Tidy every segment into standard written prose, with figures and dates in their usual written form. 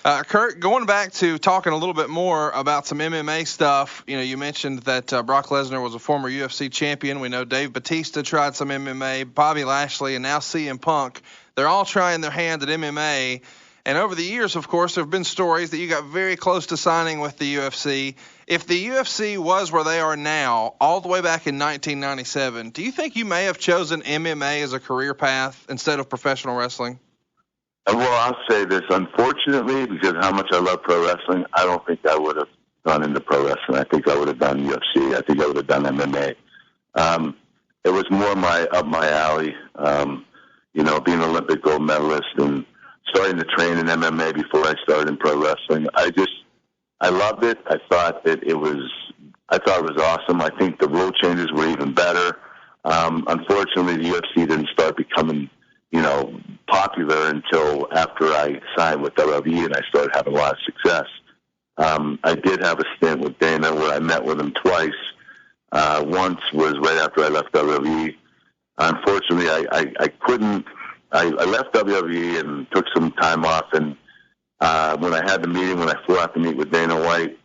Kurt, going back to talking a little bit more about some MMA stuff, you mentioned that Brock Lesnar was a former UFC champion. We know Dave Bautista tried some MMA, Bobby Lashley, and now CM Punk. They're all trying their hand at MMA. And over the years, of course, there have been stories that you got very close to signing with the UFC. If the UFC was where they are now, all the way back in 1997, do you think you may have chosen MMA as a career path instead of professional wrestling? Well, I'll say this. Unfortunately, because how much I love pro wrestling, I don't think I would have gone into pro wrestling. I think I would have done UFC. I think I would have done MMA. It was more up my alley, being an Olympic gold medalist and starting to train in MMA before I started in pro wrestling. I loved it. I thought it was awesome. I think the rule changes were even better. Unfortunately, the UFC didn't start becoming popular until after I signed with WWE and I started having a lot of success. I did have a stint with Dana where I met with him twice. Once was right after I left WWE. Unfortunately, I couldn't. I left WWE and took some time off. And when I had the meeting, when I flew out to meet with Dana White,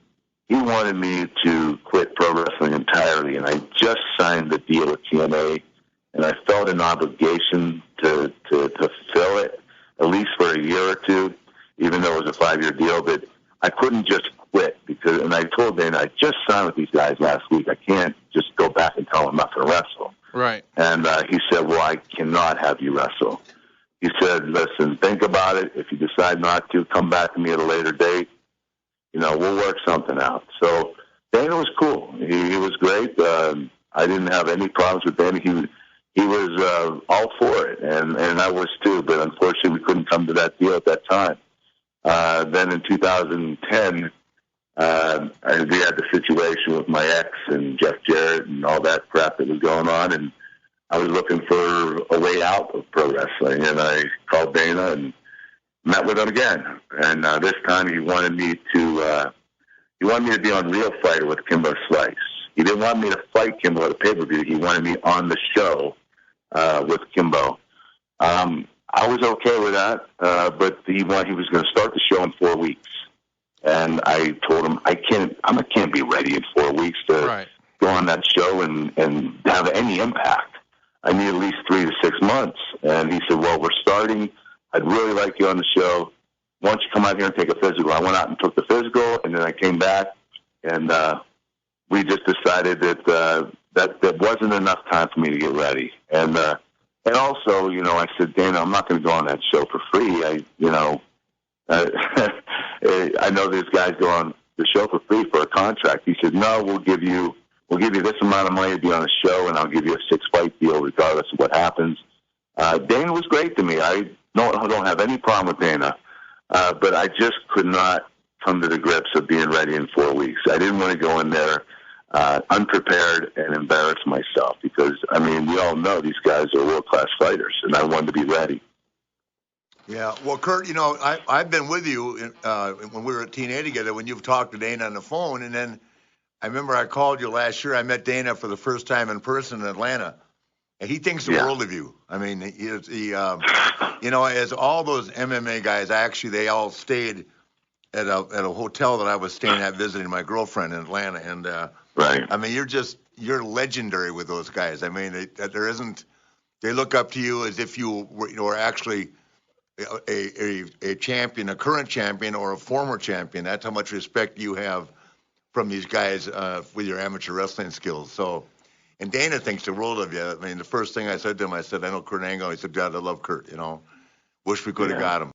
he wanted me to quit pro wrestling entirely. And I just signed the deal with TNA. And I felt an obligation to fulfill it, at least for a year or two, even though it was a 5-year deal. But I couldn't just quit and I told Dana, I just signed with these guys last week. I can't just go back and tell them not to wrestle. Right. And he said, well, I cannot have you wrestle. He said, listen, think about it. If you decide not to, come back to me at a later date. We'll work something out. So Dana was cool. He was great. I didn't have any problems with Dana. He was all for it, and I was too, but unfortunately we couldn't come to that deal at that time. Then in 2010, we had the situation with my ex and Jeff Jarrett and all that crap that was going on, and I was looking for a way out of pro wrestling, and I called Dana and met with him again. And this time he wanted me to be on Real Fighter with Kimbo Slice. He didn't want me to fight Kimbo at a pay-per-view. He wanted me on the show with Kimbo. I was okay with that, but he was going to start the show in 4 weeks. And I told him, I can't be ready in 4 weeks to go on that show and have any impact. I need at least 3 to 6 months. And he said, well, we're starting. I'd really like you on the show. Why don't you come out here and take a physical? I went out and took the physical, and then I came back, and we just decided that wasn't enough time for me to get ready. And also, I said, Dana, I'm not going to go on that show for free. I know these guys go on the show for free for a contract. He said, no, we'll give you this amount of money to be on the show, and I'll give you a 6-fight deal regardless of what happens. Dana was great to me. I don't have any problem with Dana, but I just could not come to the grips of being ready in 4 weeks. I didn't want to go in there unprepared and embarrass myself because, we all know these guys are world-class fighters, and I wanted to be ready. Yeah, well, Kurt, I've been with you when we were at TNA together when you've talked to Dana on the phone, and then I remember I called you last year. I met Dana for the first time in person in Atlanta, and he thinks the world of you. As all those MMA guys, actually, they all stayed at a hotel that I was staying at visiting my girlfriend in Atlanta, and right. You're legendary with those guys. They look up to you as if you were actually a champion, a current champion, or a former champion. That's how much respect you have from these guys with your amateur wrestling skills. So, and Dana thinks the world of you. The first thing I said to him, I said, I know Kurt Angle. He said, God, I love Kurt. Wish we could have got him.